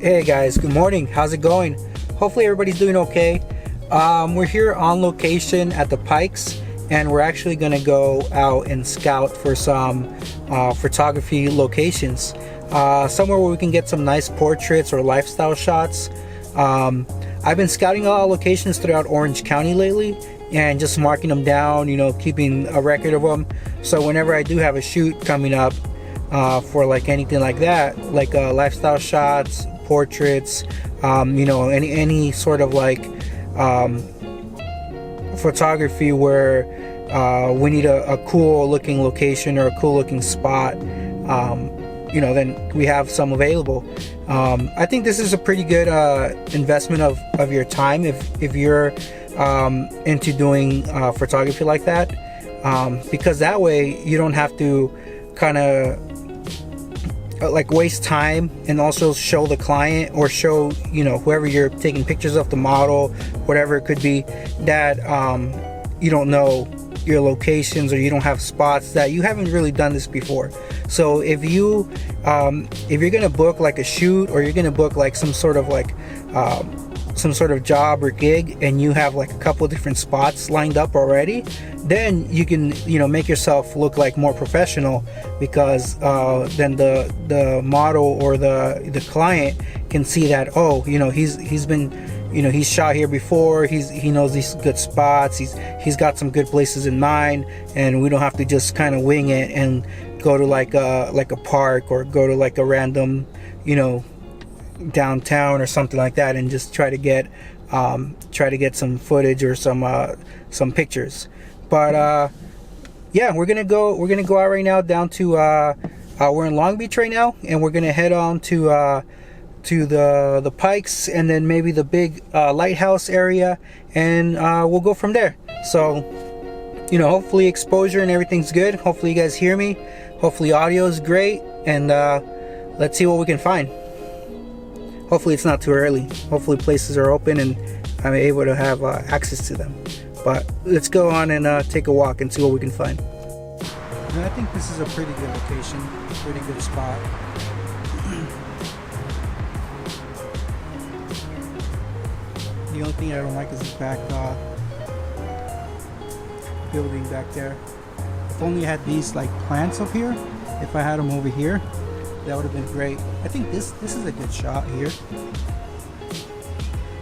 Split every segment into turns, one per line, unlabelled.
Hey guys, good morning. How's it going? Hopefully everybody's doing okay. We're here on location at the Pikes, and we're actually going to go out and scout for some photography locations. Somewhere where we can get some nice portraits or lifestyle shots. I've been scouting a lot of locations throughout Orange County lately and just marking them down, keeping a record of them. So whenever I do have a shoot coming up for like anything like that, like lifestyle shots, portraits, any sort of like photography where we need a cool looking location or a cool looking spot, then we have some available. I think this is a pretty good investment of your time if you're into doing photography like that, because that way you don't have to kind of like waste time and also show the client or show whoever you're taking pictures of, the model, whatever it could be, that you don't know your locations or you don't have spots, that you haven't really done this before. So if you're gonna book like a shoot, or you're gonna book like some sort of job or gig, and you have like a couple of different spots lined up already, then you can make yourself look like more professional, because then the model or the client can see that, oh, he's been he's shot here before, he knows these good spots, he's got some good places in mind, and we don't have to just kind of wing it and go to like a park, or go to like a random downtown or something like that, and just try to get some footage or some pictures. But yeah, we're gonna go out right now down to we're in Long Beach right now, and we're gonna head on to the Pikes, and then maybe the big Lighthouse area, and we'll go from there. So hopefully exposure and everything's good. Hopefully you guys hear me. Hopefully audio is great, and let's see what we can find. Hopefully it's not too early. Hopefully places are open and I'm able to have access to them. But let's go on and take a walk and see what we can find. And I think this is a pretty good location, pretty good spot. The only thing I don't like is the back building back there. If only I had these like plants up here, if I had them over here, that would have been great. I think this is a good shot here.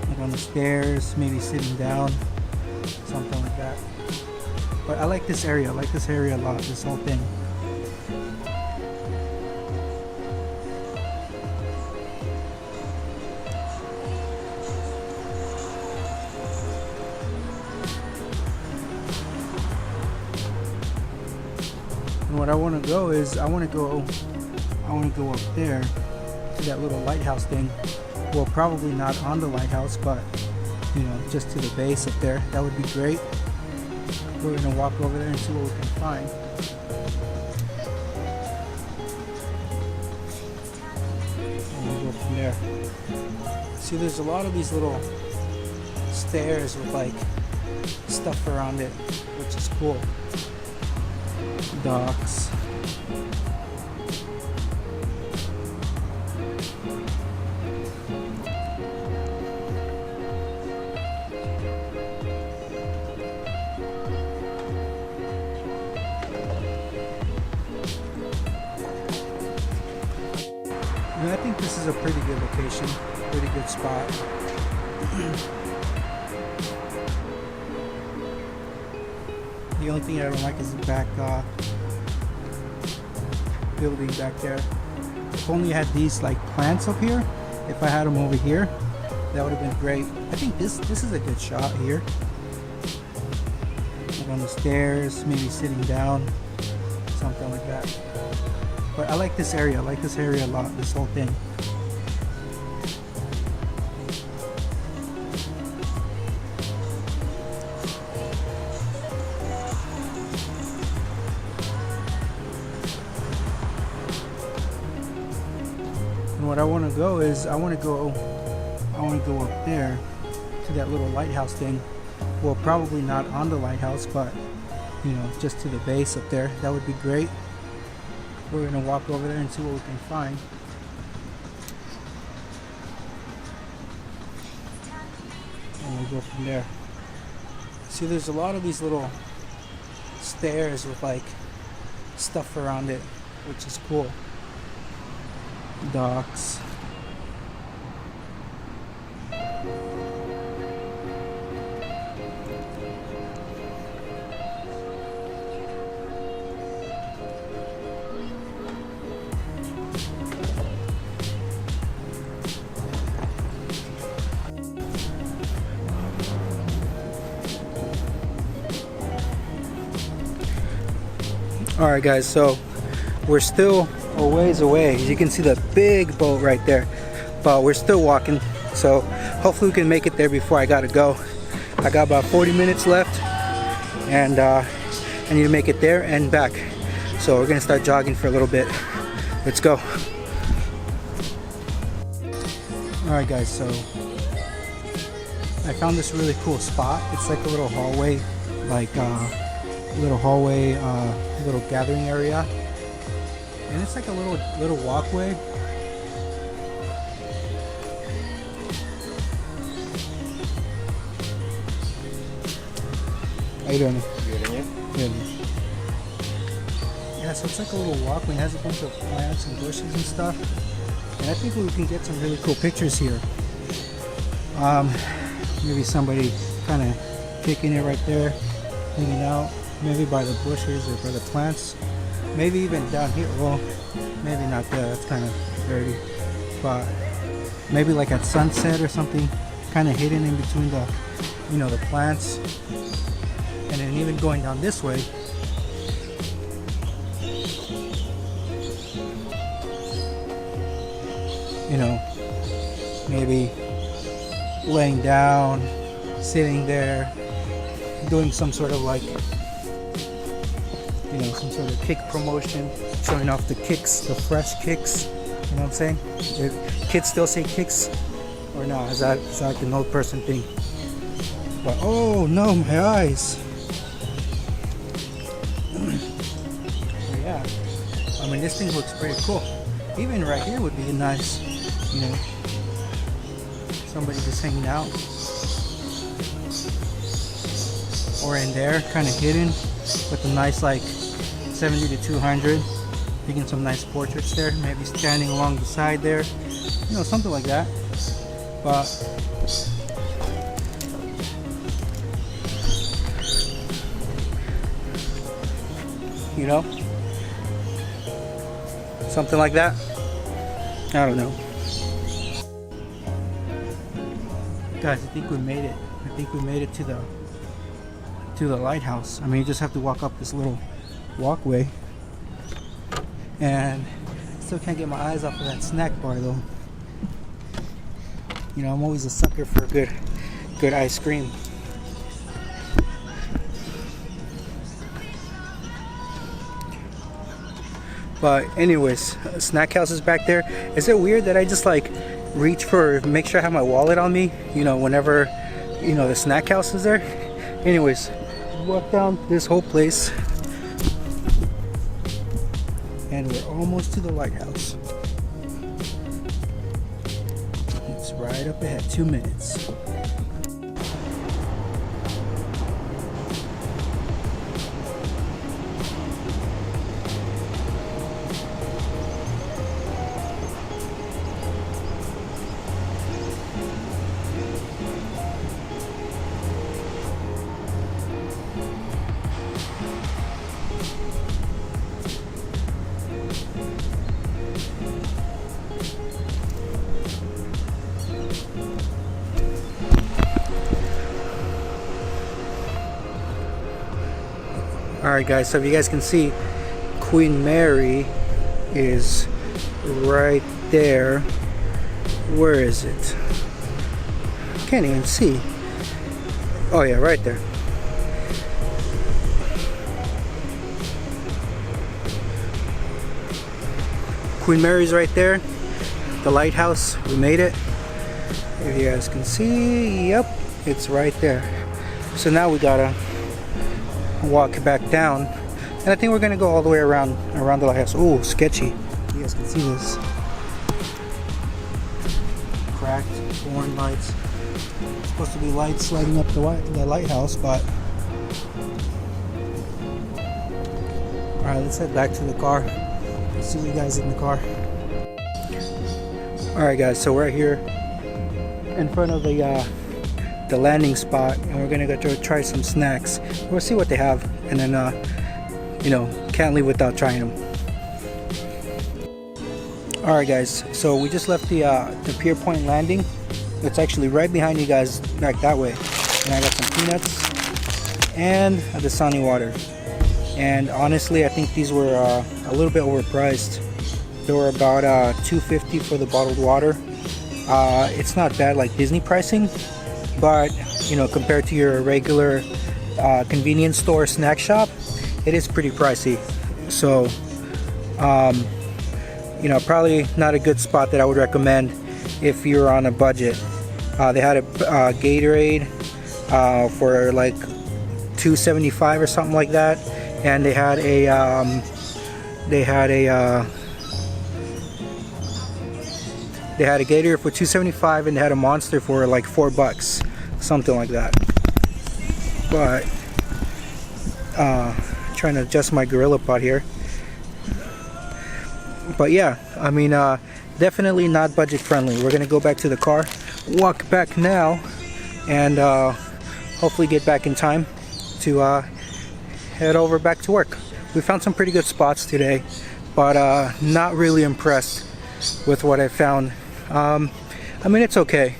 Like on the stairs, maybe sitting down, something like that. But I like this area. I like this area a lot, this whole thing. And what I want to go is, I want to go up there to that little lighthouse thing. Well, probably not on the lighthouse, but just to the base up there. That would be great. We're gonna walk over there and see what we can find. And we'll go from there. See, there's a lot of these little stairs with like stuff around it, which is cool. Docks. I think this is a pretty good location, pretty good spot. The only thing I don't like is the back building back there. If only I had these like plants up here, if I had them over here, that would have been great. I think this is a good shot here. Like on the stairs, maybe sitting down, something like that. But I like this area. I like this area a lot, this whole thing. And what I want to go is, I want to go up there to that little lighthouse thing. Well, probably not on the lighthouse, but just to the base up there. That would be great. We're gonna walk over there and see what we can find. and we'll go from there. See, there's a lot of these little stairs with like stuff around it, which is cool. Docks. Alright guys, so we're still a ways away. As you can see the big boat right there, but we're still walking, so hopefully we can make it there before I gotta go. I got about 40 minutes left, and I need to make it there and back. So we're gonna start jogging for a little bit. Let's go. Alright guys, so I found this really cool spot. It's like a little hallway, little gathering area, and it's like a little walkway. How you doing? Good. Yeah, so it's like a little walkway. It has a bunch of plants and bushes and stuff, and I think we can get some really cool pictures here. Maybe somebody kind of kicking it right there, hanging out. Maybe by the bushes or by the plants. Maybe even down here. Well, maybe not there. That's kind of dirty. But maybe like at sunset or something, kind of hidden in between the, the plants. And then even going down this way, maybe laying down, sitting there, doing some sort of like, some sort of kick promotion, showing off the kicks, the fresh kicks. You know what I'm saying? Kids still say kicks, or no? Is that like an old person thing? But oh no, my eyes. But yeah, I mean, this thing looks pretty cool. Even right here would be nice, somebody just hanging out, or in there, kind of hidden, with a nice like 70 to 200, taking some nice portraits there, maybe standing along the side there, something like that. But something like that. I don't know. Guys, I think we made it. I think we made it to the lighthouse. I mean, you just have to walk up this little walkway, and I still can't get my eyes off of that snack bar though. I'm always a sucker for a good ice cream. But anyways, snack house is back there. Is it weird that I just like reach for, make sure I have my wallet on me, whenever the snack house is there? Anyways, walk down this whole place, and we're almost to the lighthouse. It's right up ahead, 2 minutes. Alright guys, so if you guys can see, Queen Mary is right there. Where is it? Can't even see. Oh yeah, right there. Queen Mary's right there. The lighthouse, we made it. If you guys can see, yep, it's right there. So now we gotta walk back down, and I think we're gonna go all the way around the lighthouse. Oh, sketchy. You guys can see this. Cracked horn lights. supposed to be lights lighting up the lighthouse, but alright, let's head back to the car. See you guys in the car. Alright guys, so we're here in front of the landing spot, and we're gonna go try some snacks. We'll see what they have, and then you know, can't leave without trying them. Alright guys, so we just left the Pier Point landing. It's actually right behind you guys, back that way. And I got some peanuts and the Sunny water. And honestly, I think these were a little bit overpriced. They were about $2.50 for the bottled water. It's not bad like Disney pricing, but you know, compared to your regular convenience store snack shop, it is pretty pricey. So you know, probably not a good spot that I would recommend if you're on a budget. They had a Gatorade for like $2.75 or something like that, and they had a Gatorade for $2.75, and they had a Monster for like $4, something like that. But trying to adjust my Gorilla Pod here. But yeah, I mean, definitely not budget friendly. We're gonna go back to the car, walk back now, and hopefully get back in time to head over back to work. We found some pretty good spots today, but not really impressed with what I found. I mean, it's okay.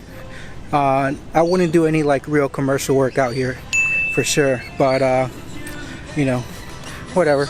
I wouldn't do any like real commercial work out here for sure, but you know, whatever.